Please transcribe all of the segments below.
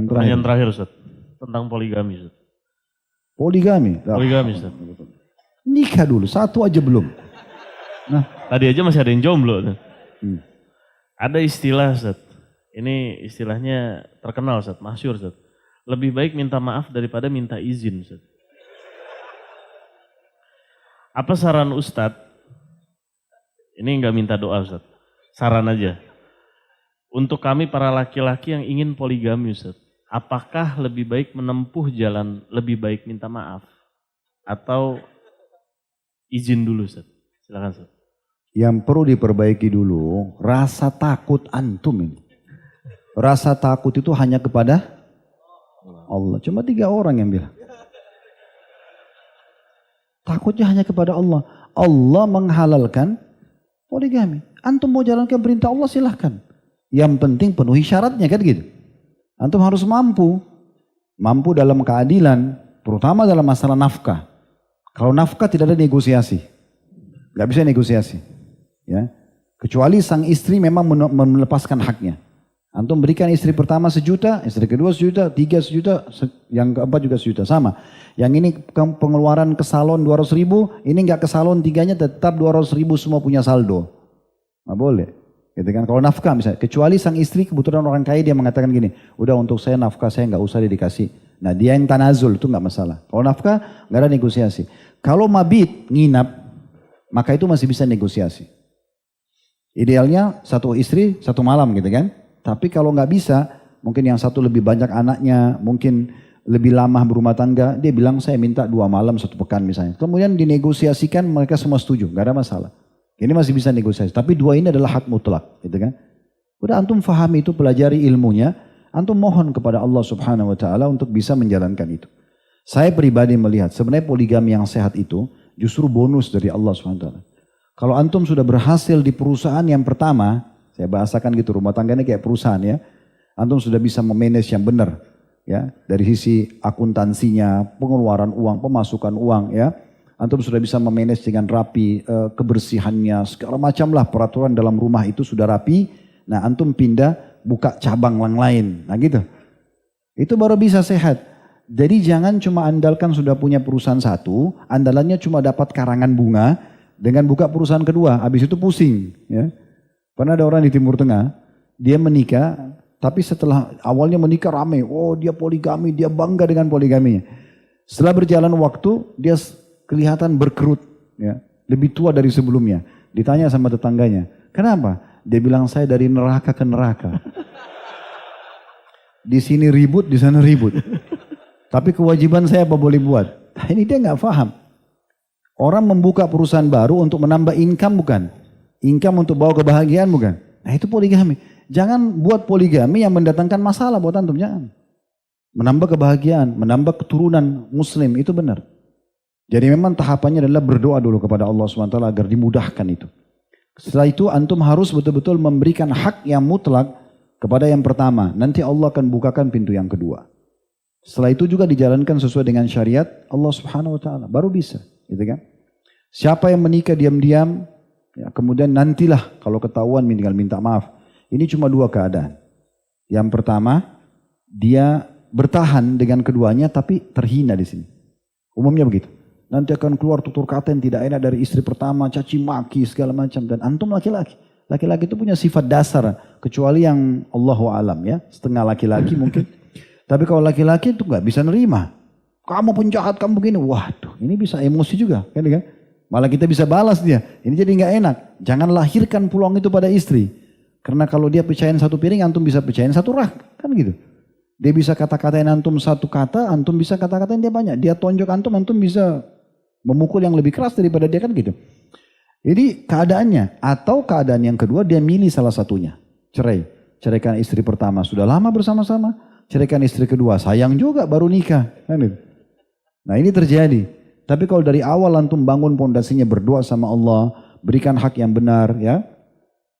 Pertanyaan terakhir Ustaz, tentang poligami Ustaz. Poligami? Poligami Ustaz. Nikah dulu, satu aja belum. Nah, tadi aja masih ada yang jomblo. Ada istilah Ustaz, ini istilahnya terkenal Ustaz, masyhur Ustaz. Lebih baik minta maaf daripada minta izin Ustaz. Apa saran Ustadz? Ini enggak minta doa Ustadz, saran aja. Untuk kami para laki-laki yang ingin poligami Ustadz, apakah lebih baik menempuh jalan lebih baik minta maaf atau izin dulu Ustadz? Silakan Ustadz. Yang perlu diperbaiki dulu, rasa takut antum ini. Rasa takut itu hanya kepada Allah. Cuma 3 orang yang bilang. Takutnya hanya kepada Allah. Allah menghalalkan poligami. Antum mau jalankan perintah Allah silahkan. Yang penting penuhi syaratnya kan gitu. Antum harus mampu. Mampu dalam keadilan. Terutama dalam masalah nafkah. Kalau nafkah tidak ada negosiasi. Gak bisa negosiasi. Ya. Kecuali sang istri memang melepaskan haknya. Antum berikan istri pertama 1 juta, istri kedua 1 juta, 3 1 juta, yang keempat juga 1 juta. Sama. Yang ini pengeluaran ke salon 200 ribu, ini nggak ke salon 3-nya tetap 200 ribu semua punya saldo. Nggak boleh. Gitu kan? Kalau nafkah misalnya, kecuali sang istri kebetulan orang kaya dia mengatakan gini, udah untuk saya nafkah saya nggak usah dikasih. Nah dia yang tanazul itu nggak masalah. Kalau nafkah nggak ada negosiasi. Kalau mabit, nginap, maka itu masih bisa negosiasi. Idealnya 1 istri 1 malam gitu kan. Tapi kalau nggak bisa, mungkin yang satu lebih banyak anaknya, mungkin lebih lama berumah tangga, dia bilang saya minta 2 malam 1 pekan misalnya. Kemudian dinegosiasikan mereka semua setuju, nggak ada masalah. Ini masih bisa negosiasi, tapi 2 ini adalah hak mutlak, gitu kan? Udah antum fahami itu, pelajari ilmunya, antum mohon kepada Allah Subhanahu Wa Taala untuk bisa menjalankan itu. Saya pribadi melihat sebenarnya poligami yang sehat itu justru bonus dari Allah Subhanahu Wa Taala. Kalau antum sudah berhasil di perusahaan yang pertama, saya bahasakan gitu, rumah tangganya kayak perusahaan ya. Antum sudah bisa memanage yang benar. Ya, dari sisi akuntansinya, pengeluaran uang, pemasukan uang ya. Antum sudah bisa memanage dengan rapi, kebersihannya, segala macam lah peraturan dalam rumah itu sudah rapi. Nah antum pindah, buka cabang yang lain. Nah gitu. Itu baru bisa sehat. Jadi jangan cuma andalkan sudah punya perusahaan 1, andalannya cuma dapat karangan bunga, dengan buka perusahaan kedua, habis itu pusing ya. Pernah ada orang di Timur Tengah, dia menikah, tapi setelah awalnya menikah rame, oh dia poligami, dia bangga dengan poligaminya. Setelah berjalan waktu, dia kelihatan berkerut, ya, lebih tua dari sebelumnya. Ditanya sama tetangganya, kenapa? Dia bilang saya dari neraka ke neraka. Di sini ribut, di sana ribut. Tapi kewajiban saya apa boleh buat? Nah, ini dia nggak paham. Orang membuka perusahaan baru untuk menambah income bukan? Income untuk bawa kebahagiaan bukan? Nah itu poligami. Jangan buat poligami yang mendatangkan masalah buat antum, jangan. Menambah kebahagiaan, menambah keturunan muslim, itu benar. Jadi memang tahapannya adalah berdoa dulu kepada Allah SWT agar dimudahkan itu. Setelah itu antum harus betul-betul memberikan hak yang mutlak kepada yang pertama. Nanti Allah akan bukakan pintu yang kedua. Setelah itu juga dijalankan sesuai dengan syariat Allah Subhanahu Wa Taala, baru bisa, gitu kan? Siapa yang menikah diam-diam, ya, kemudian nantilah kalau ketahuan tinggal minta maaf. Ini cuma 2 keadaan. Yang pertama, dia bertahan dengan keduanya tapi terhina di sini. Umumnya begitu. Nanti akan keluar tutur kata yang tidak enak dari istri pertama, caci maki segala macam. Dan antum laki-laki. Laki-laki itu punya sifat dasar, kecuali yang Allahu alam ya, setengah laki-laki mungkin. Tapi kalau laki-laki itu nggak bisa nerima. Kamu penjahat, kamu begini. Waduh, ini bisa emosi juga, kan? Malah kita bisa balas dia. Ini jadi nggak enak. Jangan lahirkan peluang itu pada istri. Karena kalau dia pecahin 1 piring, antum bisa pecahin 1 rak. Kan gitu. Dia bisa kata-katain antum 1 kata, antum bisa kata-katain dia banyak. Dia tonjok antum bisa memukul yang lebih keras daripada dia, kan gitu. Jadi keadaannya. Atau keadaan yang kedua, dia milih salah satunya. Cerai. Ceraikan istri pertama, sudah lama bersama-sama. Ceraikan istri kedua, sayang juga baru nikah. Kan gitu. Nah ini terjadi. Tapi kalau dari awal antum bangun pondasinya, berdoa sama Allah, berikan hak yang benar ya.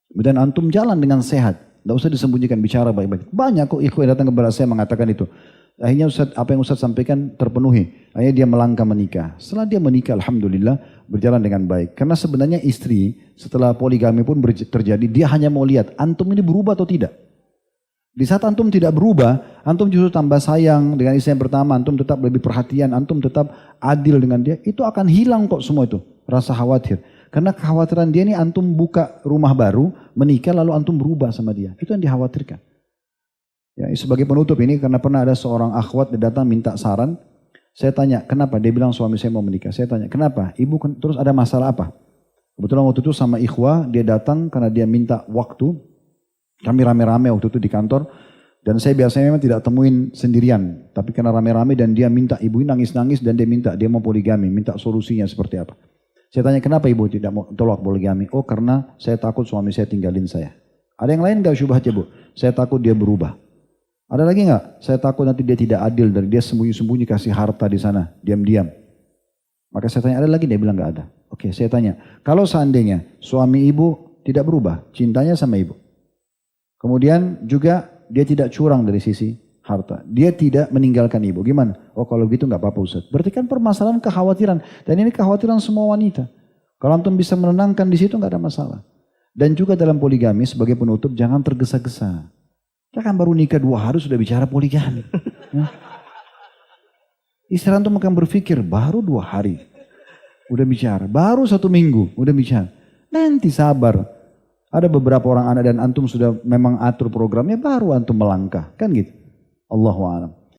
Kemudian antum jalan dengan sehat. Tidak usah disembunyikan, bicara baik-baik. Banyak kok ikhwan datang kepada saya mengatakan itu. Akhirnya Ustaz, apa yang Ustaz sampaikan terpenuhi. Akhirnya dia melangkah menikah. Setelah dia menikah, alhamdulillah berjalan dengan baik. Karena sebenarnya istri setelah poligami pun terjadi, dia hanya mau lihat antum ini berubah atau tidak. Di saat antum tidak berubah, antum justru tambah sayang dengan istri yang pertama, antum tetap lebih perhatian, antum tetap adil dengan dia, itu akan hilang kok semua itu, rasa khawatir. Karena kekhawatiran dia ini antum buka rumah baru, menikah lalu antum berubah sama dia. Itu yang dikhawatirkan. Ya, sebagai penutup ini karena pernah ada seorang akhwat dia datang minta saran. Saya tanya, kenapa? Dia bilang suami saya mau menikah. Saya tanya, kenapa? Ibu terus ada masalah apa? Kebetulan waktu itu sama ikhwah, dia datang karena dia minta waktu. Kami rame-rame waktu itu di kantor. Dan saya biasanya memang tidak temuin sendirian. Tapi karena rame-rame dan dia minta, ibu nangis-nangis dan dia minta, dia mau poligami. Minta solusinya seperti apa. Saya tanya, kenapa ibu tidak mau tolak poligami? Oh karena saya takut suami saya tinggalin saya. Ada yang lain gak syubhat ya bu? Saya takut dia berubah. Ada lagi nggak? Saya takut nanti dia tidak adil dari dia sembunyi-sembunyi kasih harta di sana, diam-diam. Maka saya tanya, ada lagi? Dia bilang nggak ada. Oke, saya tanya, kalau seandainya suami ibu tidak berubah, cintanya sama ibu. Kemudian juga dia tidak curang dari sisi harta. Dia tidak meninggalkan ibu. Gimana? Oh kalau gitu nggak apa-apa Ustaz. Berarti kan permasalahan kekhawatiran. Dan ini kekhawatiran semua wanita. Kalau antum bisa menenangkan di situ nggak ada masalah. Dan juga dalam poligami sebagai penutup jangan tergesa-gesa. Kita kan baru nikah 2 hari sudah bicara poligami. Istri antum akan berpikir baru 2 hari. Udah bicara. Baru 1 minggu udah bicara. Nanti sabar. Ada beberapa orang anak dan antum sudah memang atur programnya baru antum melangkah. Kan gitu. Allahu a'lam.